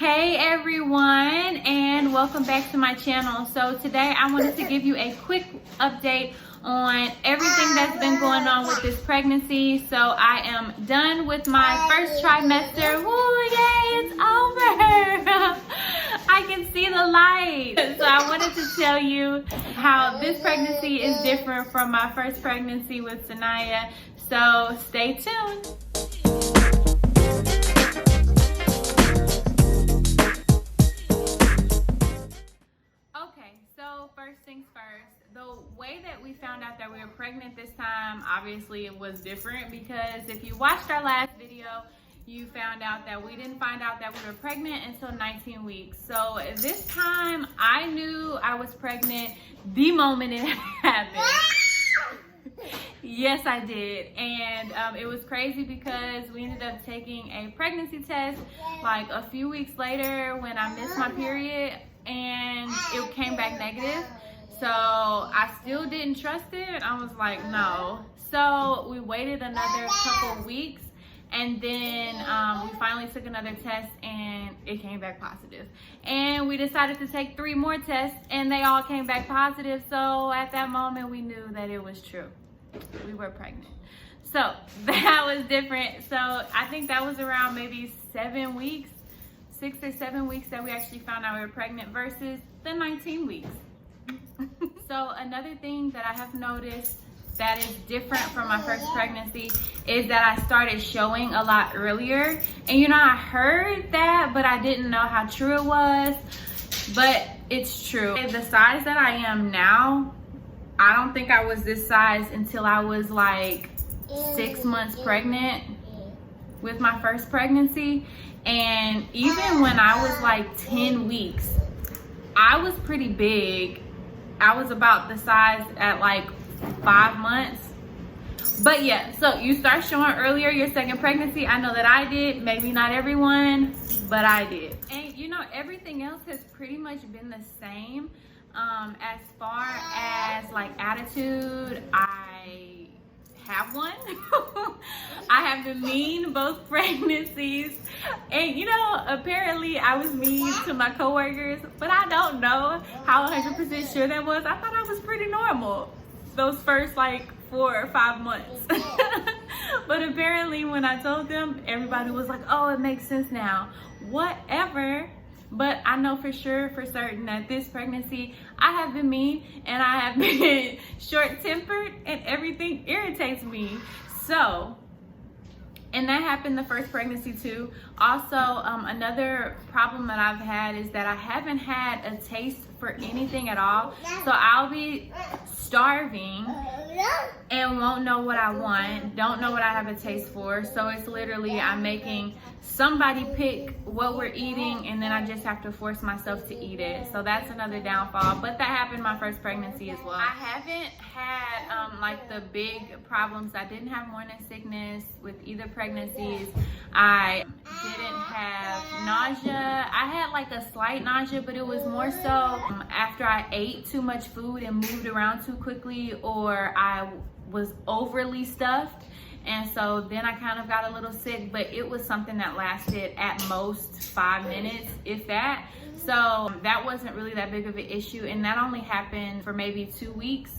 Hey everyone, and welcome back to my channel. So today I wanted to give you a quick update on everything that's been going on with this pregnancy. So I am done with my first trimester. Woo, yay, it's over. I can see the light. So I wanted to tell you how this pregnancy is different from my first pregnancy with Sanaya. So stay tuned. So first things first, the way that we found out that we were pregnant this time, obviously it was different, because if you watched our last video, you found out that we didn't find out that we were pregnant until 19 weeks. So this time I knew I was pregnant the moment it happened. Yes, I did. And it was crazy because we ended up taking a pregnancy test like a few weeks later when I missed my period, and it came back negative. So I still didn't trust it. I was like, no. So we waited another couple weeks, and then we finally took another test and it came back positive. And we decided to take 3 more tests and they all came back positive. So at that moment we knew that it was true. We were pregnant. So that was different. So I think that was around maybe 7 weeks, 6 or 7 weeks that we actually found out we were pregnant versus the 19 weeks. So another thing that I have noticed that is different from my first pregnancy is that I started showing a lot earlier. And you know, I heard that, but I didn't know how true it was. But it's true. The size that I am now, I don't think I was this size until I was like 6 months pregnant with my first pregnancy. And even when I was like 10 weeks, I was pretty big. I was about the size at like 5 months. But yeah, so you start showing earlier your second pregnancy. I know that I did, maybe not everyone, but I did. And you know, everything else has pretty much been the same. As far as like attitude, I have one. I have been mean both pregnancies, and you know, apparently I was mean to my coworkers, but I don't know how 100% sure that was. I thought I was pretty normal those first like 4 or 5 months. But apparently when I told them, everybody was like, oh, it makes sense now, whatever. But I know for sure, for certain, that this pregnancy, I have been mean and I have been short-tempered and everything irritates me. So, and that happened the first pregnancy too. Also, another problem that I've had is that I haven't had a taste for anything at all. So I'll be starving and won't know what I want, don't know what I have a taste for. So it's literally, I'm making somebody pick what we're eating and then I just have to force myself to eat it. So that's another downfall, but that happened my first pregnancy as well. I haven't had like the big problems. I didn't have morning sickness with either pregnancies. I didn't have nausea. I had like a slight nausea, but it was more so after I ate too much food and moved around too quickly, or I was overly stuffed. And so then I kind of got a little sick, but it was something that lasted at most 5 minutes, if that. So that wasn't really that big of an issue. And that only happened for maybe 2 weeks.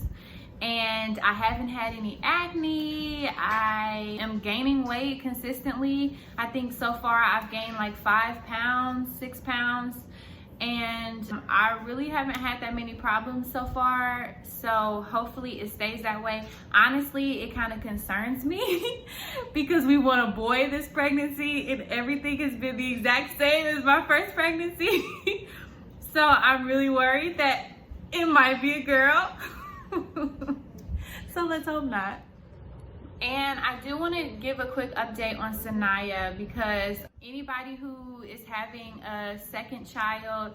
And I haven't had any acne. I am gaining weight consistently. I think so far I've gained like 5 pounds, 6 pounds. And I really haven't had that many problems so far, so hopefully it stays that way. Honestly, it kind of concerns me because we want a boy this pregnancy and everything has been the exact same as my first pregnancy. So I'm really worried that it might be a girl. So let's hope not. And I do want to give a quick update on Sanaya, because anybody who is having a second child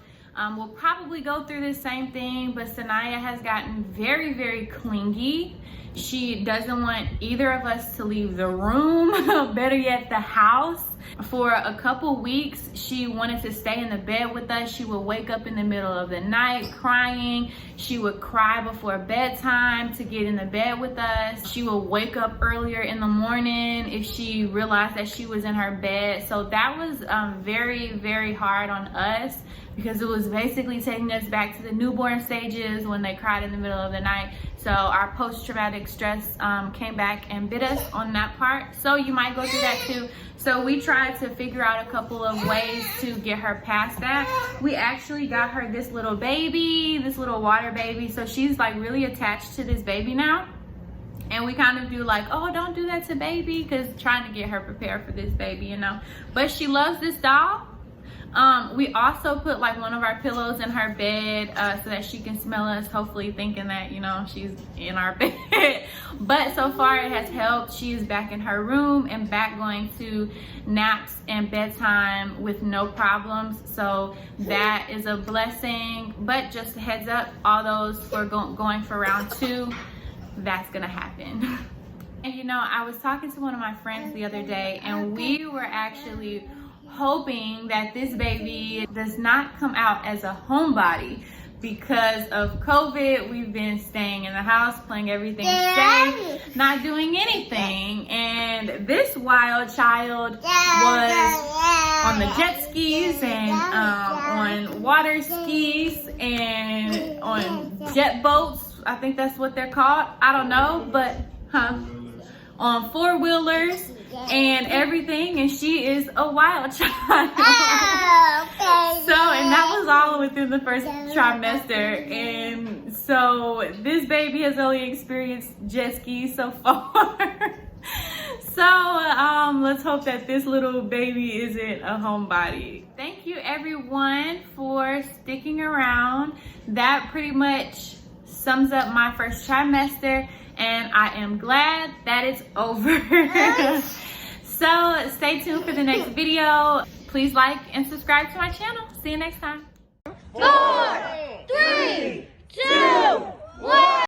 will probably go through the same thing, but Sanaya has gotten very, very clingy. She doesn't want either of us to leave the room, better yet the house. For a couple weeks, she wanted to stay in the bed with us. She would wake up in the middle of the night crying. She would cry before bedtime to get in the bed with us. She would wake up earlier in the morning if she realized that she was in her bed. So that was very, very hard on us, because it was basically taking us back to the newborn stages when they cried in the middle of the night. So our post-traumatic stress came back and bit us on that part. So you might go through that too. So we tried to figure out a couple of ways to get her past that. We actually got her this little baby, this little water baby. So she's like really attached to this baby now. And we kind of do like, oh, don't do that to baby, because trying to get her prepared for this baby, you know. But she loves this doll. We also put like one of our pillows in her bed so that she can smell us, hopefully thinking that, you know, she's in our bed. But so far it has helped. She is back in her room and back going to naps and bedtime with no problems. So that is a blessing. But just a heads up, all those for going for round 2, that's gonna happen. And you know, I was talking to one of my friends the other day, and we were actually hoping that this baby does not come out as a homebody. Because of COVID, we've been staying in the house, playing everything safe, not doing anything. And this wild child was on the jet skis and on water skis and on jet boats. I think that's what they're called. I don't know, but on 4-wheelers and everything, and she is a wild child. So, and that was all within the first trimester, and so this baby has only experienced jet skis so far. So let's hope that this little baby isn't a homebody. Thank you everyone for sticking around. That pretty much sums up my first trimester, and I am glad that it's over. So stay tuned for the next video. Please like and subscribe to my channel. See you next time. Bye.